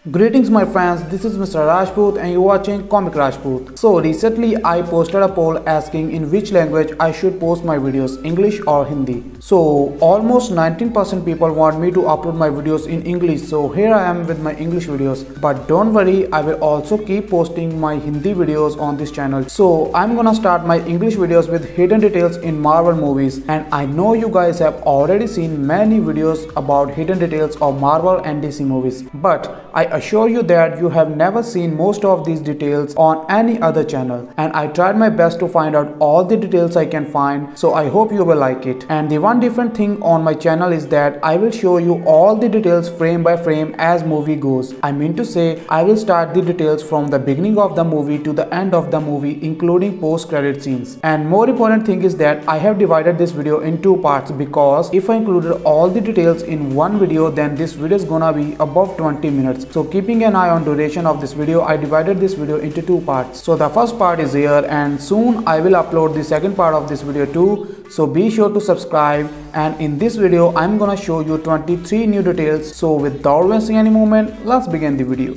Greetings my friends, this is Mr. Rajput and you're watching Comic Rajput. So recently I posted a poll asking in which language I should post my videos, English or Hindi. So almost 19% people want me to upload my videos in English, so here I am with my English videos. But don't worry, I will also keep posting my Hindi videos on this channel. So I'm gonna start my English videos with hidden details in Marvel movies, and I know you guys have already seen many videos about hidden details of Marvel and DC movies, but I assure you that you have never seen most of these details on any other channel, and I tried my best to find out all the details I can find, so I hope you will like it. And the one different thing on my channel is that I will show you all the details frame by frame as movie goes. I mean to say, I will start the details from the beginning of the movie to the end of the movie, including post-credit scenes. And more important thing is that I have divided this video in two parts, because if I included all the details in one video, then this video is gonna be above 20 minutes. So keeping an eye on duration of this video, I divided this video into two parts. So the first part is here, and soon I will upload the second part of this video too. So be sure to subscribe, and in this video I'm gonna show you 23 new details. So without wasting any moment, let's begin the video.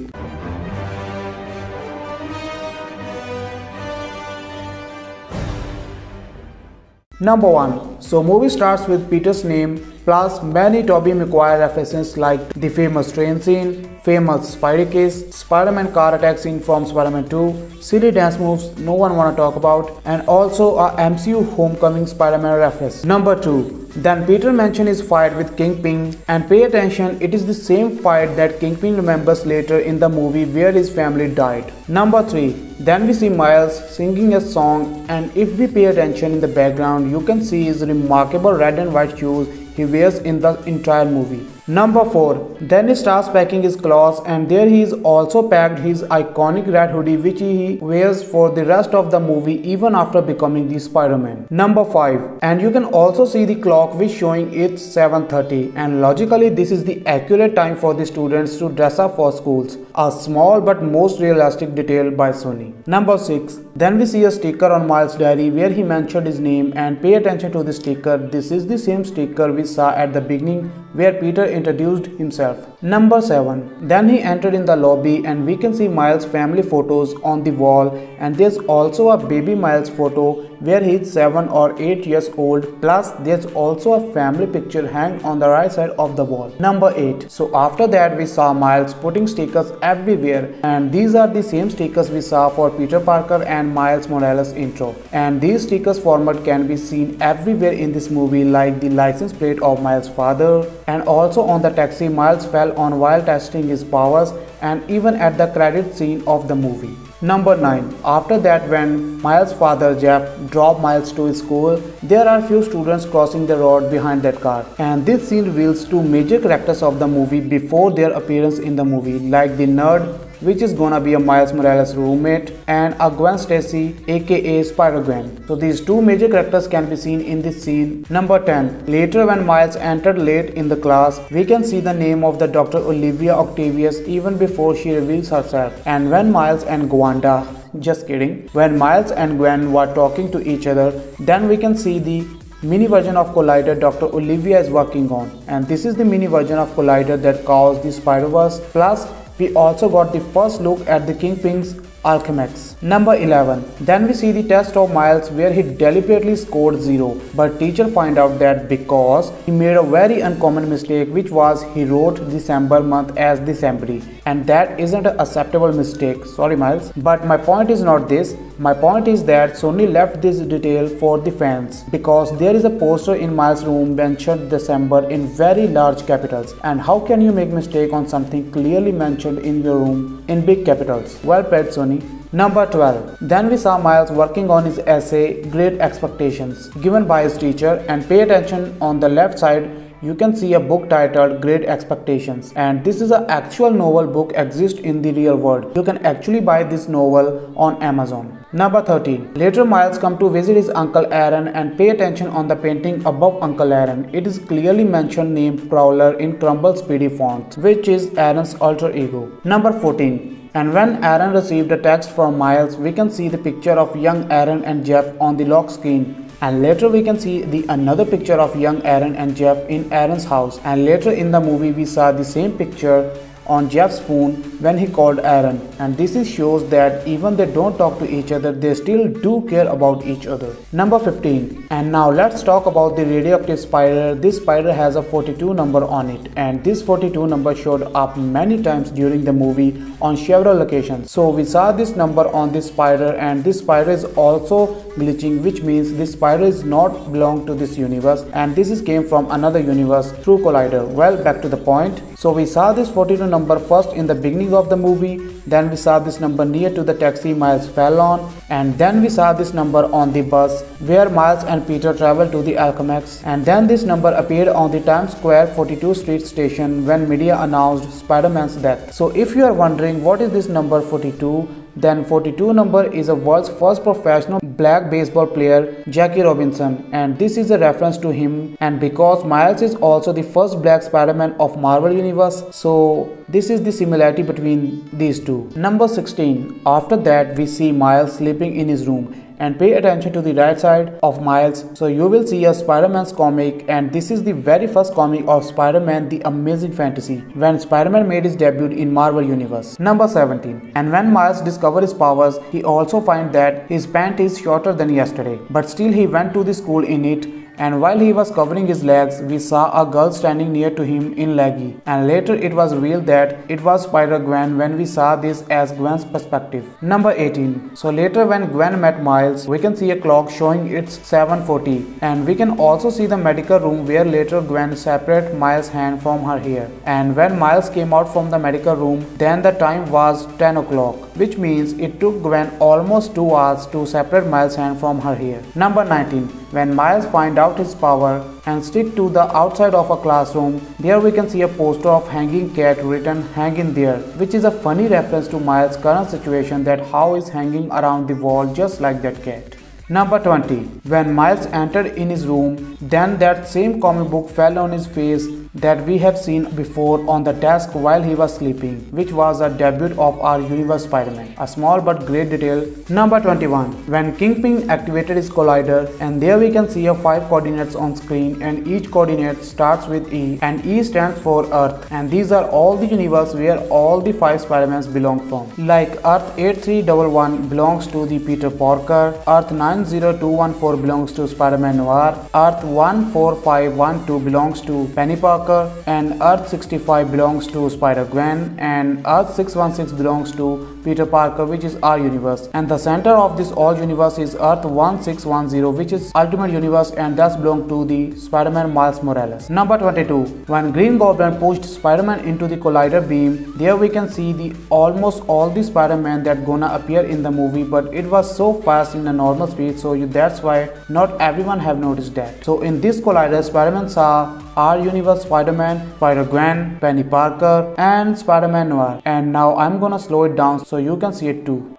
Number 1. So movie starts with Peter's name plus many Tobey Maguire references like the famous train scene, famous Spidey kiss, Spider-Man car attack scene from Spider-Man 2, silly dance moves no one wanna talk about, and also a MCU Homecoming Spider-Man reference. Number 2. Then Peter mentions his fight with Kingpin, and pay attention, it is the same fight that Kingpin remembers later in the movie where his family died. Number 3. Then we see Miles singing a song, and if we pay attention in the background, you can see his remarkable red and white shoes he wears in the entire movie. Number 4. Then he starts packing his clothes, and there he is also packed his iconic red hoodie which he wears for the rest of the movie even after becoming the Spider-Man. Number 5. And you can also see the clock which showing it's 7:30, and logically this is the accurate time for the students to dress up for schools. A small but most realistic detail by Sony. Number 6. Then we see a sticker on Miles' diary where he mentioned his name, and pay attention to the sticker. This is the same sticker we saw at the beginning where Peter introduced himself. Number 7. Then he entered in the lobby, and we can see Miles' family photos on the wall, and there's also a baby Miles photo where he's 7 or 8 years old, plus there's also a family picture hanging on the right side of the wall. Number 8. So after that we saw Miles putting stickers everywhere, and these are the same stickers we saw for Peter Parker and Miles Morales intro, and these stickers format can be seen everywhere in this movie, like the license plate of Miles' father, and also on the taxi Miles fell on while testing his powers, and even at the credit scene of the movie. Number 9. After that, when Miles' father Jeff dropped Miles to his school, there are few students crossing the road behind that car, and this scene reveals two major characters of the movie before their appearance in the movie, like the nerd, which is gonna be a Miles Morales roommate, and a Gwen Stacy aka Spider-Gwen. So these two major characters can be seen in this scene. Number 10. Later when Miles entered late in the class, we can see the name of the Dr. Olivia Octavius even before she reveals herself. And when Miles and Gwanda, just kidding, when Miles and Gwen were talking to each other, then we can see the mini version of Collider Dr. Olivia is working on, and this is the mini version of Collider that caused the Spider-Verse. Plus we also got the first look at the Kingpin's Alchemax. Number 11. Then we see the test of Miles where he deliberately scored 0, but teacher find out that because he made a very uncommon mistake, which was he wrote December month as December, and that isn't an acceptable mistake. Sorry Miles. But my point is not this. My point is that Sony left this detail for the fans, because there is a poster in Miles' room mentioned December in very large capitals, and how can you make mistake on something clearly mentioned in your room in big capitals? Well played Sony. Number 12. Then we saw Miles working on his essay Great Expectations given by his teacher, and pay attention on the left side you can see a book titled Great Expectations, and this is an actual novel book exists in the real world. You can actually buy this novel on Amazon. Number 13. Later Miles come to visit his Uncle Aaron, and pay attention on the painting above Uncle Aaron. It is clearly mentioned name Prowler in Crumble Speedy font, which is Aaron's alter ego. Number 14. And when Aaron received a text from Miles, we can see the picture of young Aaron and Jeff on the lock screen. And later we can see another picture of young Aaron and Jeff in Aaron's house. And later in the movie we saw the same picture on Jeff's phone when he called Aaron, and this shows that even they don't talk to each other, they still do care about each other. Number 15. And now let's talk about the radioactive spider. This spider has a 42 number on it, and this 42 number showed up many times during the movie on several locations. So we saw this number on this spider, and this spider is also glitching, which means this spider is not belong to this universe, and this is came from another universe through collider. Well, back to the point. So we saw this 42 number first in the beginning of the movie, then we saw this number near to the taxi Miles fell on, and then we saw this number on the bus where Miles and Peter travel to the Alchemax, and then this number appeared on the Times Square 42 Street station when media announced Spider-Man's death. So if you are wondering what is this number 42, then 42 number is a world's first professional black baseball player, Jackie Robinson, and this is a reference to him, and because Miles is also the first black Spider-Man of Marvel Universe, so this is the similarity between these two. Number 16. After that we see Miles sleeping in his room, and pay attention to the right side of Miles, so you will see a Spider-Man's comic, and this is the very first comic of Spider-Man the Amazing Fantasy when Spider-Man made his debut in Marvel Universe. Number 17. And when Miles discovered his powers, he also finds that his pant is shorter than yesterday, but still he went to the school in it, and while he was covering his legs, we saw a girl standing near to him in leggy, and later it was revealed that it was Spider-Gwen when we saw this as Gwen's perspective. Number 18. So later when Gwen met Miles, we can see a clock showing it's 7:40, and we can also see the medical room where later Gwen separated Miles' hand from her hair, and when Miles came out from the medical room, then the time was 10 o'clock, which means it took Gwen almost 2 hours to separate Miles' hand from her hair. Number 19. When Miles finds out his power and stick to the outside of a classroom, there we can see a poster of hanging cat written "hang in there," which is a funny reference to Miles' current situation, that how is hanging around the wall just like that cat. Number 20. When Miles entered in his room, then that same comic book fell on his face that we have seen before on the desk while he was sleeping, which was a debut of our universe Spider-Man. A small but great detail. Number 21. When Kingpin activated his collider, and there we can see a 5 coordinates on screen, and each coordinate starts with E, and E stands for Earth, and these are all the universe where all the 5 Spider-Mans belong from. Like Earth 8311 belongs to the Peter Parker, Earth 90214 belongs to Spider-Man Noir, Earth 14512 belongs to Penny Parker, and Earth 65 belongs to Spider-Gwen, and Earth 616 belongs to Peter Parker, which is our universe, and the center of this all universe is Earth 1610, which is Ultimate Universe, and thus belong to the Spider-Man Miles Morales. Number 22. When Green Goblin pushed Spider-Man into the collider beam, there we can see the almost all the Spider-Man that gonna appear in the movie, but it was so fast in a normal speed, so that's why not everyone have noticed that. So in this collider, Spider-Man saw our universe Spider-Man, Spider-Gwen, Penny Parker, and Spider-Man Noir, and now I'm gonna slow it down so you can see it too.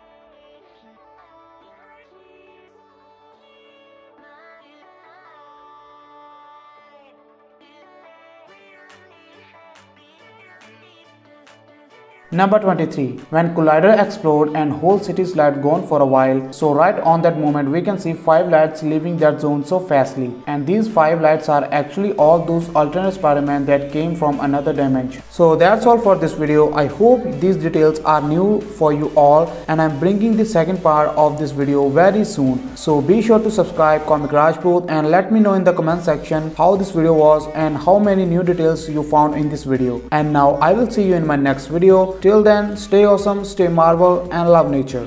Number 23. When collider explode and whole city's light gone for a while, so right on that moment we can see 5 lights leaving that zone so fastly, and these 5 lights are actually all those alternate Spider-Man that came from another dimension. So that's all for this video. I hope these details are new for you all, and I'm bringing the second part of this video very soon. So be sure to subscribe Comic Rajput and let me know in the comment section how this video was and how many new details you found in this video. And now I will see you in my next video. Till then, stay awesome, stay Marvel, and love nature.